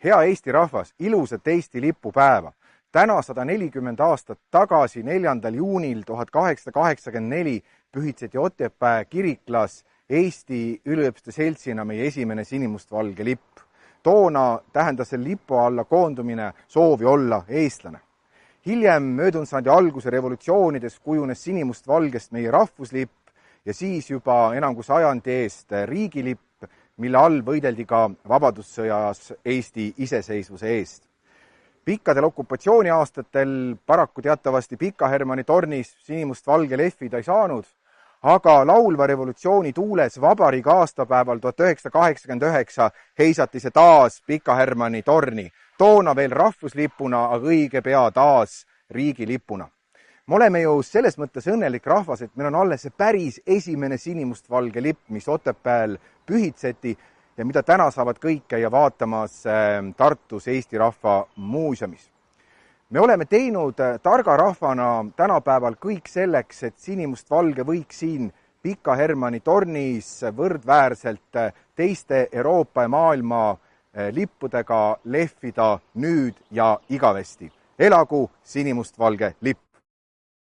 Hea Eesti rahvas, ilusat Eesti lipupäeva! Täna 140 aastat tagasi, 4. juunil 1884 pühitseti Otepää kiriklas Eesti Üliõpilaste Seltsina meie esimene sinimustvalge lipp. Toona tähendas selle lipu alla koondumine soovi olla eestlane. Hiljem möödunud sajandi alguse revolutsioonides kujunes sinimustvalgest meie rahvuslipp ja siis juba enam kui sajandi eest riigilipp, mille all võideldi ka vabadussõjas Eesti iseseisvuse eest. Pikkadel okupatsiooniaastatel paraku teatavasti Pika Hermanni tornis sinimustvalge lehvida ei saanud, aga laulva revolutsiooni tuules vabariigi aastapäeval 1989 heisati see taas Pika Hermanni torni, toona veel rahvuslipuna, aga õige pea taas riigilipuna. Me oleme ju selles mõttes õnnelik rahvas, et meil on alles see päris esimene sinimustvalge lipp, mis Otepääl pühitseti ja mida täna saavad kõik käia vaatamas Tartus Eesti Rahva Muuseumis. Me oleme teinud targa rahvana tänapäeval kõik selleks, et sinimustvalge võiks siin Pika Hermanni tornis võrdväärselt teiste Euroopa ja maailma lippudega lehvida nüüd ja igavesti. Elagu sinimustvalge lipp!